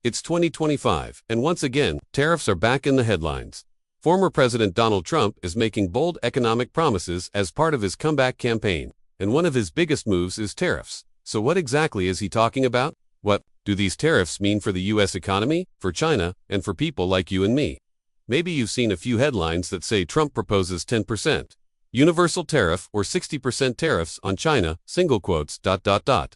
It's 2025, and once again, tariffs are back in the headlines. Former President Donald Trump is making bold economic promises as part of his comeback campaign, and one of his biggest moves is tariffs. So what exactly is he talking about? What do these tariffs mean for the U.S. economy, for China, and for people like you and me? Maybe you've seen a few headlines that say Trump proposes 10% universal tariff or 60% tariffs on China, single quotes, ...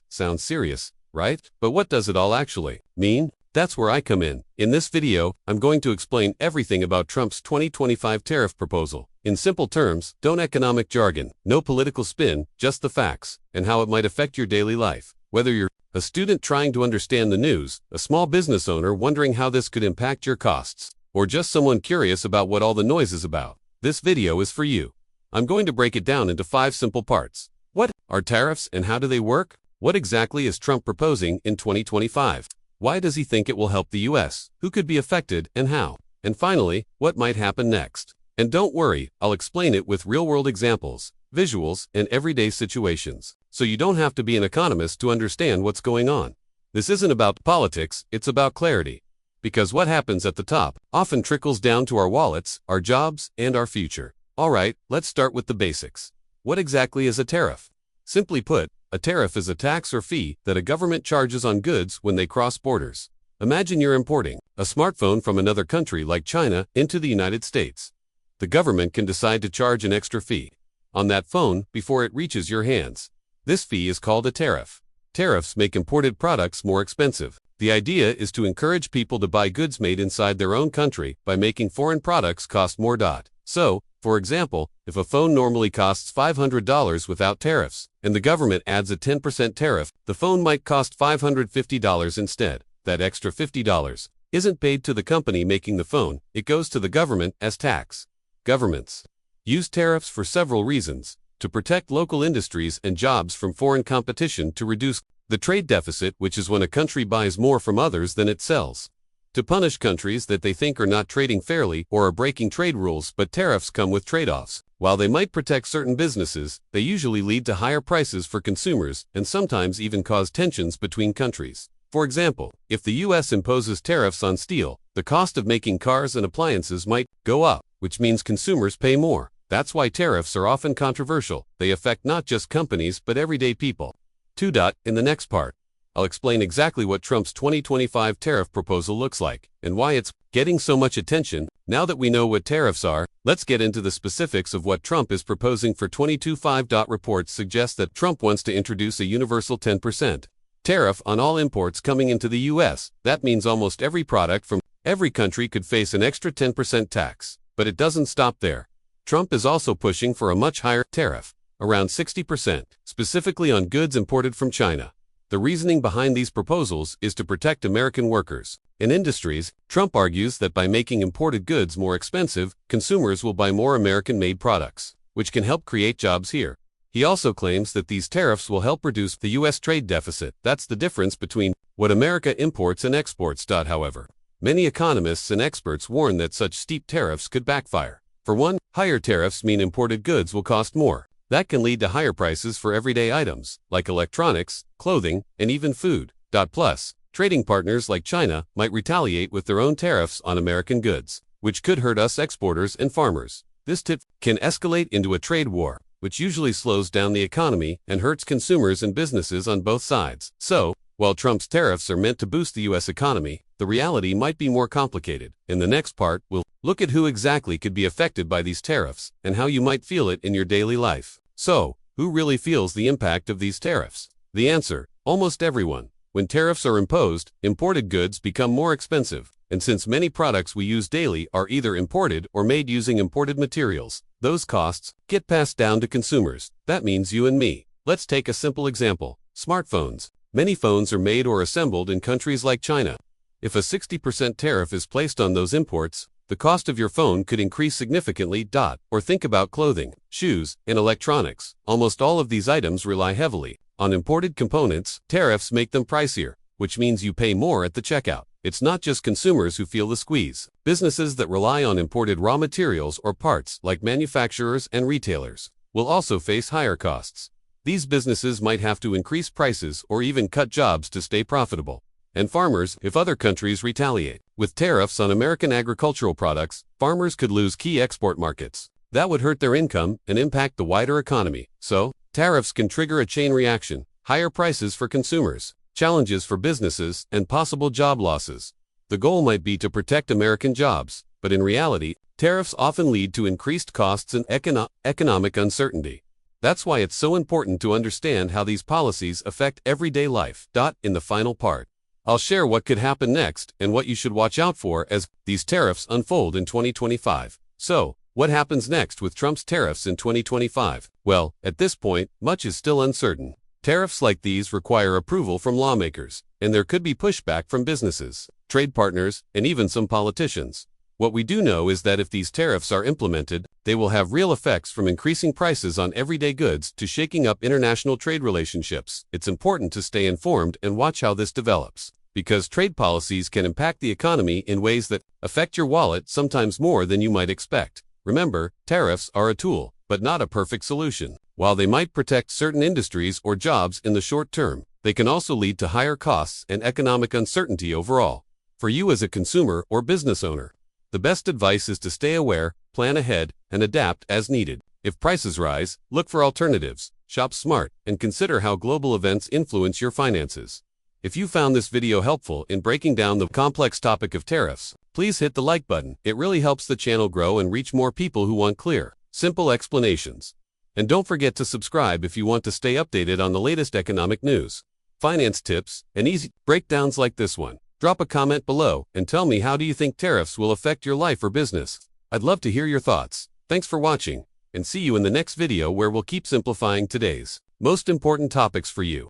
Sounds serious, right? But what does it all actually mean? That's where I come in. In this video, I'm going to explain everything about Trump's 2025 tariff proposal. In simple terms, don't economic jargon, no political spin, just the facts, and how it might affect your daily life. Whether you're a student trying to understand the news, a small business owner wondering how this could impact your costs, or just someone curious about what all the noise is about, this video is for you. I'm going to break it down into 5 simple parts. What are tariffs and how do they work? What exactly is Trump proposing in 2025? Why does he think it will help the U.S.? Who could be affected and how? And finally, what might happen next? And don't worry, I'll explain it with real-world examples, visuals, and everyday situations, so you don't have to be an economist to understand what's going on. This isn't about politics, it's about clarity. Because what happens at the top often trickles down to our wallets, our jobs, and our future. Alright, let's start with the basics. What exactly is a tariff? Simply put, a tariff is a tax or fee that a government charges on goods when they cross borders. Imagine you're importing a smartphone from another country like China into the United States. The government can decide to charge an extra fee on that phone before it reaches your hands. This fee is called a tariff. Tariffs make imported products more expensive. The idea is to encourage people to buy goods made inside their own country by making foreign products cost more. So, for example, if a phone normally costs $500 without tariffs, and the government adds a 10% tariff, the phone might cost $550 instead. That extra $50 isn't paid to the company making the phone, it goes to the government as tax. Governments use tariffs for several reasons: to protect local industries and jobs from foreign competition, to reduce the trade deficit, which is when a country buys more from others than it sells, to punish countries that they think are not trading fairly or are breaking trade rules. But tariffs come with trade-offs. While they might protect certain businesses, they usually lead to higher prices for consumers and sometimes even cause tensions between countries. For example, if the U.S. imposes tariffs on steel, the cost of making cars and appliances might go up, which means consumers pay more. That's why tariffs are often controversial. They affect not just companies but everyday people. In the next part, I'll explain exactly what Trump's 2025 tariff proposal looks like and why it's getting so much attention. Now that we know what tariffs are, let's get into the specifics of what Trump is proposing for 2025. Reports suggest that Trump wants to introduce a universal 10% tariff on all imports coming into the U.S. That means almost every product from every country could face an extra 10% tax. But it doesn't stop there. Trump is also pushing for a much higher tariff, around 60%, specifically on goods imported from China. The reasoning behind these proposals is to protect American workers and industries. Trump argues that by making imported goods more expensive, consumers will buy more American-made products, which can help create jobs here. He also claims that these tariffs will help reduce the U.S. trade deficit. That's the difference between what America imports and exports. However, many economists and experts warn that such steep tariffs could backfire. For one, higher tariffs mean imported goods will cost more. That can lead to higher prices for everyday items, like electronics, clothing, and even food. Plus, trading partners like China might retaliate with their own tariffs on American goods, which could hurt us exporters and farmers. This tip can escalate into a trade war, which usually slows down the economy and hurts consumers and businesses on both sides. So, while Trump's tariffs are meant to boost the U.S. economy, the reality might be more complicated. In the next part, we'll look at who exactly could be affected by these tariffs and how you might feel it in your daily life. So, who really feels the impact of these tariffs? The answer: almost everyone. When tariffs are imposed, imported goods become more expensive. And since many products we use daily are either imported or made using imported materials, those costs get passed down to consumers. That means you and me. Let's take a simple example: smartphones. Many phones are made or assembled in countries like China. If a 60% tariff is placed on those imports, the cost of your phone could increase significantly. Or think about clothing, shoes, and electronics. Almost all of these items rely heavily on imported components. Tariffs make them pricier, which means you pay more at the checkout. It's not just consumers who feel the squeeze. Businesses that rely on imported raw materials or parts, like manufacturers and retailers, will also face higher costs. These businesses might have to increase prices or even cut jobs to stay profitable. and farmers if other countries retaliate. With tariffs on American agricultural products, farmers could lose key export markets. That would hurt their income and impact the wider economy. So, tariffs can trigger a chain reaction, higher prices for consumers, challenges for businesses, and possible job losses. The goal might be to protect American jobs, but in reality, tariffs often lead to increased costs and economic uncertainty. That's why it's so important to understand how these policies affect everyday life. In the final part, I'll share what could happen next and what you should watch out for as these tariffs unfold in 2025. So, what happens next with Trump's tariffs in 2025? Well, at this point, much is still uncertain. Tariffs like these require approval from lawmakers, and there could be pushback from businesses, trade partners, and even some politicians. What we do know is that if these tariffs are implemented, they will have real effects from increasing prices on everyday goods to shaking up international trade relationships. It's important to stay informed and watch how this develops, because trade policies can impact the economy in ways that affect your wallet sometimes more than you might expect. Remember, tariffs are a tool, but not a perfect solution. While they might protect certain industries or jobs in the short term, they can also lead to higher costs and economic uncertainty overall. For you as a consumer or business owner, the best advice is to stay aware, plan ahead, and adapt as needed. If prices rise, look for alternatives, shop smart, and consider how global events influence your finances. If you found this video helpful in breaking down the complex topic of tariffs, please hit the like button. It really helps the channel grow and reach more people who want clear, simple explanations. And don't forget to subscribe if you want to stay updated on the latest economic news, finance tips, and easy breakdowns like this one. Drop a comment below and tell me, how do you think tariffs will affect your life or business? I'd love to hear your thoughts. Thanks for watching, and see you in the next video where we'll keep simplifying today's most important topics for you.